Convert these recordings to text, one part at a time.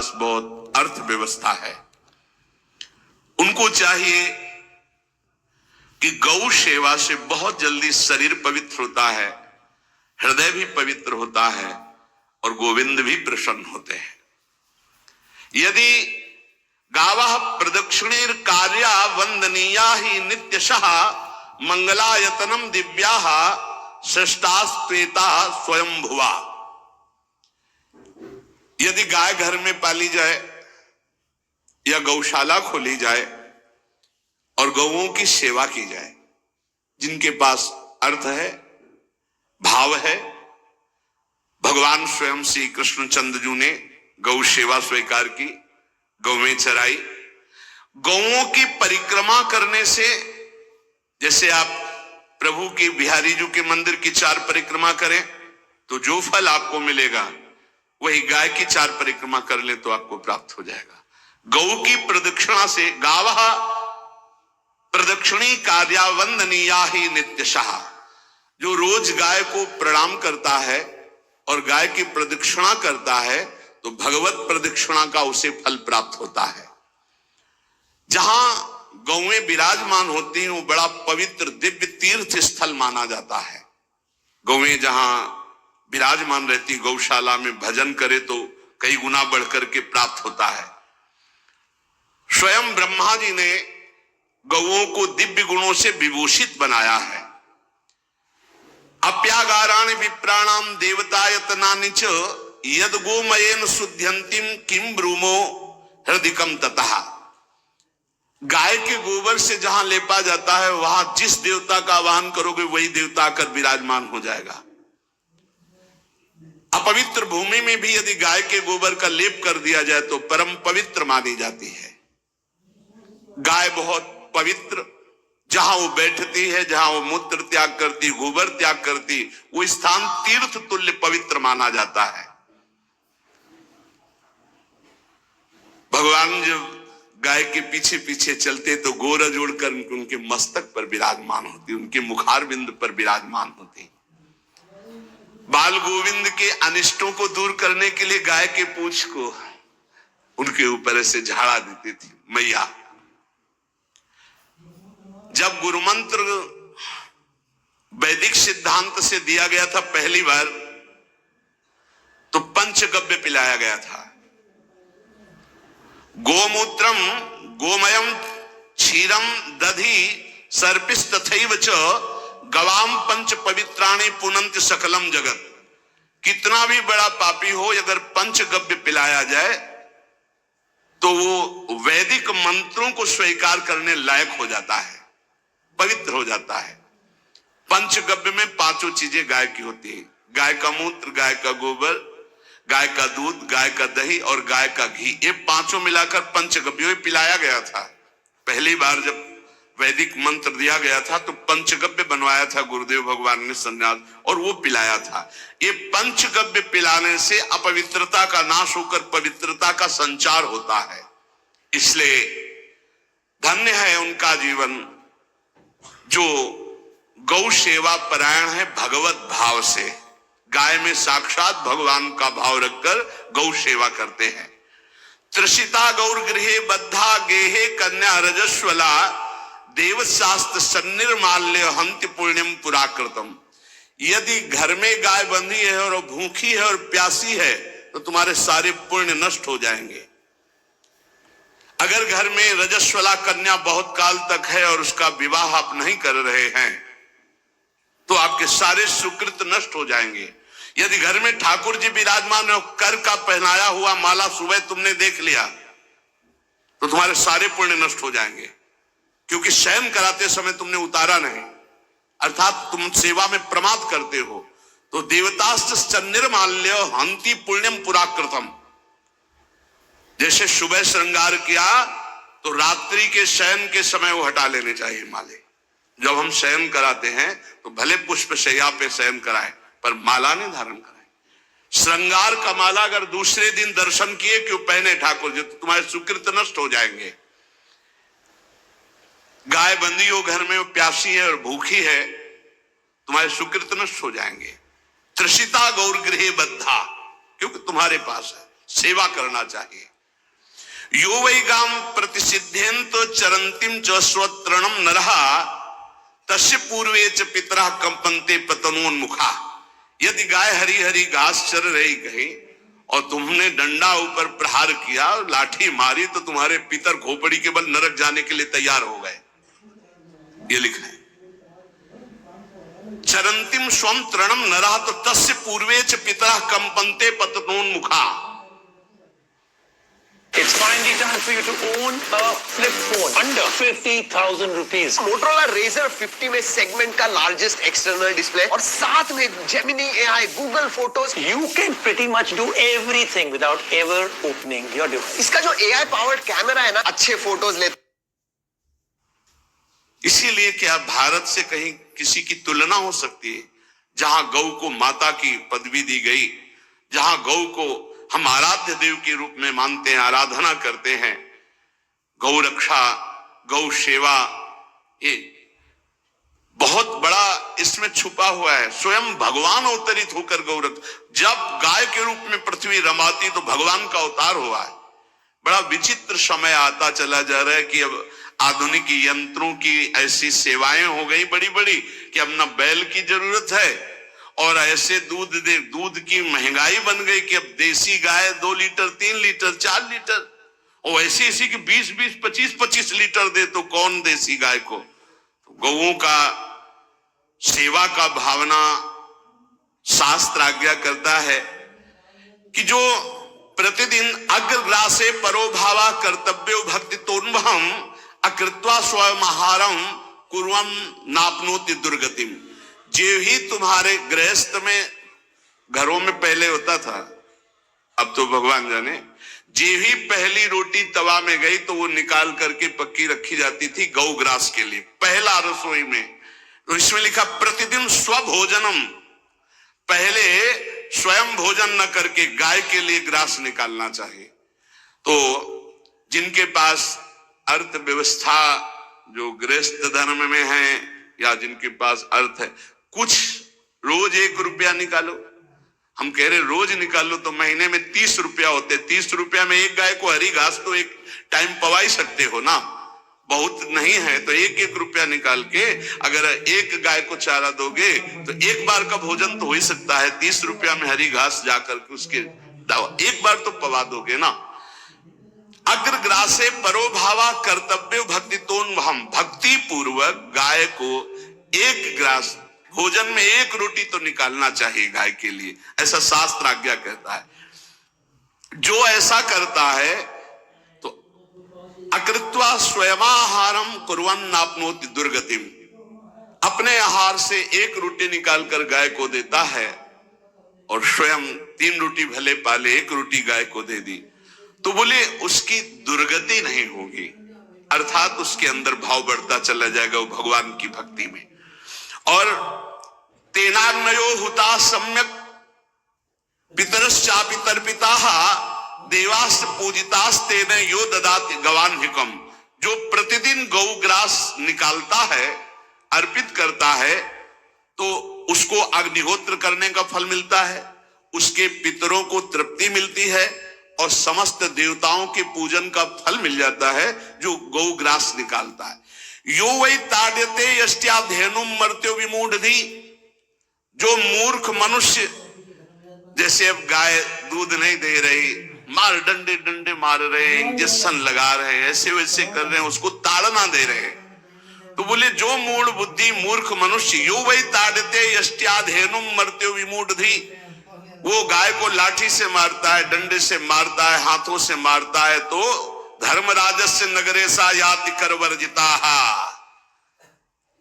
पास बहुत अर्थव्यवस्था है। उनको चाहिए कि गौ सेवा से बहुत जल्दी शरीर पवित्र होता है, हृदय भी पवित्र होता है और गोविंद भी प्रसन्न होते हैं। यदि गावः प्रदक्षिणेर कार्या वंदनीया ही नित्यशः मंगलायतनम दिव्याः श्रेष्ठास्त्वेता स्वयंभुवा। यदि गाय घर में पाली जाए या गौशाला खोली जाए और गौओं की सेवा की जाए, जिनके पास अर्थ है, भाव है, भगवान स्वयं श्री कृष्णचंद्र ने गौ सेवा स्वीकार की, गौवें चराई। गौओं की परिक्रमा करने से, जैसे आप प्रभु की बिहारी जी के मंदिर की 4 परिक्रमा करें तो जो फल आपको मिलेगा वही गाय की 4 परिक्रमा कर ले तो आपको प्राप्त हो जाएगा। गौ की प्रदक्षिणा से, गावः प्रदक्षिणी कार्या वंदनीया ही नित्यशः, जो रोज गाय को प्रणाम करता है और गाय की प्रदक्षिणा करता है तो भगवत प्रदक्षिणा का उसे फल प्राप्त होता है। जहां गौएं विराजमान होती हैं वो बड़ा पवित्र दिव्य तीर्थ स्थल माना जाता है। गौएं जहां विराजमान रहती, गौशाला में भजन करे तो कई गुना बढ़कर के प्राप्त होता है। स्वयं ब्रह्मा जी ने गौओं को दिव्य गुणों से विभूषित बनाया है। अप्यागाराणि विप्राणाम देवतायतनानि च यद गोमयेन शुद्ध्यन्तिम किम ब्रूमो हृदिकम ततः। गाय के गोबर से जहां लेपा जाता है वहां जिस देवता का आवाहन करोगे वही देवता आकर विराजमान हो जाएगा। अपवित्र भूमि में भी यदि गाय के गोबर का लेप कर दिया जाए तो परम पवित्र मानी जाती है। गाय बहुत पवित्र, जहां वो बैठती है, जहां वो मूत्र त्याग करती, गोबर त्याग करती, वो स्थान तीर्थ तुल्य पवित्र माना जाता है। भगवान जब गाय के पीछे पीछे चलते तो गोरा जोड़कर उनके मस्तक पर विराजमान होती, उनके मुखार बिंद पर विराजमान होती। बाल गोविंद के अनिष्टों को दूर करने के लिए गाय के पूंछ को उनके ऊपर ऐसे झाड़ा देती थी मैया। जब गुरु मंत्र वैदिक सिद्धांत से दिया गया था पहली बार तो पंचगव्य पिलाया गया था। गोमूत्रम गोमयम क्षीरम दधि सर्पिस्तथैव च गवाम पंच पवित्राणि पुनन्ति सकलम जगत। कितना भी बड़ा पापी हो, अगर पंचगव्य पिलाया जाए तो वो वैदिक मंत्रों को स्वीकार करने लायक हो जाता है, पवित्र हो जाता है। पंचगव्य में 5 चीजें गाय की होती है। गाय का मूत्र, गाय का गोबर, गाय का दूध, गाय का दही और गाय का घी, ये 5 मिलाकर पंचगव्य पिलाया गया था। पहली बार जब वैदिक मंत्र दिया गया था तो पंचगव्य बनवाया था गुरुदेव भगवान ने संन्यास, और वो पिलाया था। ये पंचगव्य पिलाने से अपवित्रता का नाश होकर पवित्रता का संचार होता है। इसलिए धन्य है उनका जीवन जो गौ सेवा परायण है भगवत भाव से। गाय में साक्षात भगवान का भाव रखकर गौ सेवा करते हैं। त्रिषिता गौर गृहे बद्धा गेहे कन्या रजस्वला देवशास्त्र सन्निर्माल्य हंति पुण्यम पुराकृतम। यदि घर में गाय बंधी है और भूखी है और प्यासी है तो तुम्हारे सारे पुण्य नष्ट हो जाएंगे। अगर घर में रजस्वला कन्या बहुत काल तक है और उसका विवाह आप नहीं कर रहे हैं तो आपके सारे सुकृत नष्ट हो जाएंगे। यदि घर में ठाकुर जी विराजमान हो, कर का पहनाया हुआ माला सुबह तुमने देख लिया तो तुम्हारे सारे पुण्य नष्ट हो जाएंगे, क्योंकि शयन कराते समय तुमने उतारा नहीं, अर्थात तुम सेवा में प्रमाद करते हो। तो देवतास्त्र सन्निर्माल्य हंति पुण्यम पुराकृतम। जैसे सुबह श्रृंगार किया तो रात्रि के शयन के समय वो हटा लेने चाहिए माले। जब हम शयन कराते हैं तो भले पुष्प शैया पे शयन कराएं पर माला नहीं धारण कराएं। श्रृंगार का माला अगर दूसरे दिन दर्शन किए क्यों पहने ठाकुर जी तो तुम्हारे सुकृत नष्ट हो जाएंगे। गाय बंदी हो घर में, वो प्यासी है और भूखी है, तुम्हारे सुकृत नष्ट हो जाएंगे। त्रिषिता गौर गृहे बद्धा, क्योंकि तुम्हारे पास है। सेवा करना चाहिए। यो वै गाम प्रतिसिद्धेन्त चरंतिम च स्वतरणम नरः तस्य पूर्वे च पितरः कंपन्ते पतनोन्मुखा। यदि गाय हरी हरी घास चर रही कहीं और तुमने डंडा ऊपर प्रहार किया, लाठी मारी, तो तुम्हारे पितर खोपड़ी के बल नरक जाने के लिए तैयार हो गए। ये लिखा है। चरंतिम स्वम तृणम नरः तो तस्य पूर्वे च पितरः कंपन्ते पतनोन्मुखा। It's finally time for you to own a flip phone under 50,000 rupees. Motorola Razr 50 में सेगमेंट का लार्जेस्ट एक्सटर्नल डिस्प्ले और साथ में Gemini AI, Google photos. You can pretty much do everything without ever opening your device. इसका जो AI powered camera है ना, अच्छे फोटोज लेते। इसीलिए क्या भारत से कहीं किसी की तुलना हो सकती है, जहां गौ को माता की पदवी दी गई, जहां गौ को हम आराध्य देव के रूप में मानते हैं, आराधना करते हैं। गौ रक्षा, गौ सेवा, ये बहुत बड़ा इसमें छुपा हुआ है। स्वयं भगवान अवतरित होकर गौ रक्षा, जब गाय के रूप में पृथ्वी रमाती तो भगवान का अवतार हुआ है। बड़ा विचित्र समय आता चला जा रहा है कि अब आधुनिक यंत्रों की ऐसी सेवाएं हो गई बड़ी बड़ी कि अब न बैल की जरूरत है, और ऐसे दूध की महंगाई बन गई कि अब देसी गाय 2 लीटर 3 लीटर 4 लीटर, और ऐसी ऐसी कि 20-20 25-25 लीटर दे तो कौन देसी गाय को। तो गौओं का सेवा का भावना शास्त्र आज्ञा करता है कि जो प्रतिदिन अग्रग्रासे परोभावा कर्तव्यो भक्ति तोन्वहम अकृत्वा स्वयं आहारम कुर्वन् नाप्नोति दुर्गतिम। जो ही तुम्हारे गृहस्थ में घरों में पहले होता था, अब तो भगवान जाने, जो ही पहली रोटी तवा में गई तो वो निकाल करके पक्की रखी जाती थी गौ ग्रास के लिए, पहला रसोई में। तो इसमें लिखा प्रतिदिन स्वभोजनम, पहले स्वयं भोजन न करके गाय के लिए ग्रास निकालना चाहिए। तो जिनके पास अर्थव्यवस्था जो गृहस्थ धर्म में है या जिनके पास अर्थ है, कुछ रोज 1 रुपया निकालो। हम कह रहे रोज निकालो तो महीने में 30 रुपया होते। 30 रुपया में एक गाय को हरी घास तो एक टाइम पवा ही सकते हो ना, बहुत नहीं है तो 1-1 रुपया निकाल के अगर एक गाय को चारा दोगे तो एक बार का भोजन तो हो ही सकता है। 30 रुपया में हरी घास जाकर के उसके एक बार तो पवा दोगे ना। अग्रग्रासे परोभावा कर्तव्य भक्ति तोन्वहम, भक्ति पूर्वक गाय को 1 ग्रास भोजन में 1 रोटी तो निकालना चाहिए गाय के लिए, ऐसा शास्त्र आज्ञा कहता है। जो ऐसा करता है तो अकृत्वा स्वयमाहारम कुर्वन् नाप्नोति दुर्गतिम, अपने आहार से 1 रोटी निकालकर गाय को देता है और स्वयं 3 रोटी भले पाले, 1 रोटी गाय को दे दी तो बोले उसकी दुर्गति नहीं होगी, अर्थात उसके अंदर भाव बढ़ता चला जाएगा वो भगवान की भक्ति में। और तेनाग्नयो हुता सम्यक पितरश्चापि तर्पिताः देवास्त पूजितास्तेन यो ददाति गवान्हिकम। जो प्रतिदिन गौग्रास निकालता है, अर्पित करता है, तो उसको अग्निहोत्र करने का फल मिलता है, उसके पितरों को तृप्ति मिलती है और समस्त देवताओं के पूजन का फल मिल जाता है जो गौग्रास निकालता है। यो वै ताड्यते यष्ट्याधेनुम मर्त्यो विमूढ़धि, जो मूर्ख मनुष्य, जैसे अब गाय दूध नहीं दे रही, मार डंडे डंडे मार रहे, इंजेक्शन लगा रहे, ऐसे वैसे कर रहे हैं, उसको ताड़ना दे रहे हैं। तो बोले जो मूढ़ बुद्धि मूर्ख मनुष्य, यो वै ताड्यते यष्ट्याधेनुम मर्त्यो विमूढ़धि, वो गाय को लाठी से मारता है, डंडे से मारता है, हाथों से मारता है, तो धर्मराजस्य नगरेशा याति करवर्जिताः,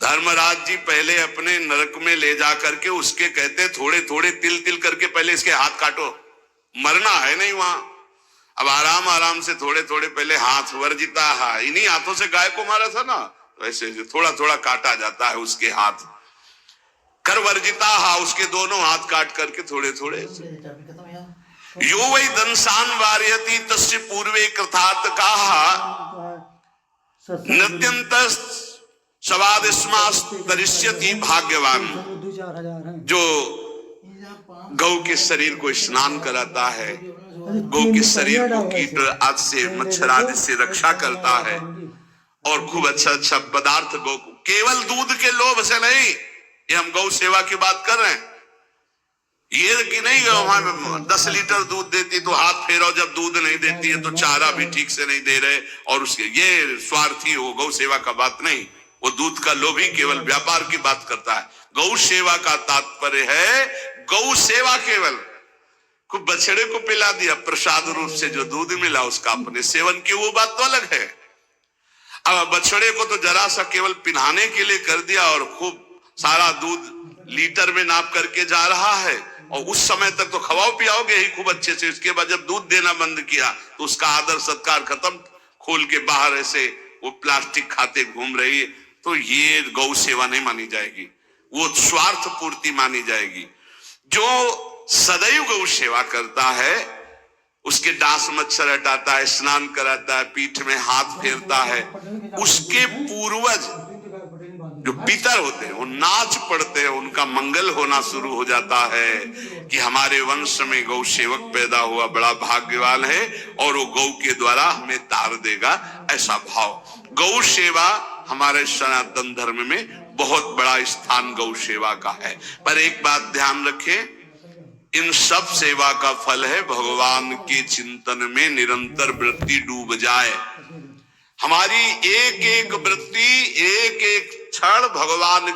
धर्मराज जी पहले अपने नरक में ले जा करके उसके कहते थोड़े थोड़े तिल तिल करके पहले इसके हाथ काटो, मरना है नहीं वहां, अब आराम आराम से थोड़े थोड़े पहले हाथ वर्जिताः, इन्हीं हाथों से गाय को मारा था ना, वैसे थोड़ा थोड़ा काटा जाता है उसके हाथ, कर वर्जिताः, उसके दोनों हाथ काट करके थोड़े थोड़े। यो वै दंसान वारयति तस्य पूर्वे कृतार्थकाः नत्यंत सवादिस्मास्तरिष्यति भाग्यवान। जो गौ के शरीर को स्नान कराता है, गौ के शरीर को कीट आदि से, मच्छर आदि से रक्षा करता है और खूब अच्छा अच्छा पदार्थ गौ को, केवल दूध के लोभ से नहीं, ये हम गौ सेवा की बात कर रहे हैं। ये कि नहीं गौ 10 लीटर दूध देती तो हाथ फेरो, जब दूध नहीं देती है तो चारा भी ठीक से नहीं दे रहे और उसके ये स्वार्थी हो, गौ सेवा का बात नहीं। वो दूध का लोभी केवल व्यापार की बात करता है। गौ सेवा का तात्पर्य है गौ सेवा केवल, खूब बछड़े को पिला दिया प्रसाद रूप से, जो दूध मिला उसका अपने सेवन की, वो बात तो अलग है। अब बछड़े को तो जरा सा केवल पिन्हाने के लिए कर दिया और खूब सारा दूध लीटर में नाप करके जा रहा है और उस समय तक तो खवाओ पियाओगे ही खूब अच्छे से। इसके बाद जब दूध देना बंद किया तो उसका आदर सत्कार खत्म, खोल के बाहर ऐसे वो प्लास्टिक खाते घूम रही है, तो ये गौ सेवा नहीं मानी जाएगी, वो स्वार्थ पूर्ति मानी जाएगी। जो सदैव गौ सेवा करता है, उसके डांस मच्छर हटाता है, स्नान कराता है, पीठ में हाथ फेरता है, उसके पूर्वज जो पितर होते हैं वो नाच पड़ते हैं, उनका मंगल होना शुरू हो जाता है कि हमारे वंश में गौ सेवक पैदा हुआ, बड़ा भाग्यवान है और वो गौ के द्वारा हमें तार देगा, ऐसा भाव। गौ सेवा हमारे सनातन धर्म में बहुत बड़ा स्थान गौ सेवा का है। पर एक बात ध्यान रखें, इन सब सेवा का फल है भगवान के चिंतन में निरंतर वृत्ति डूब जाए। हमारी एक एक वृत्ति, एक एक क्षण भगवान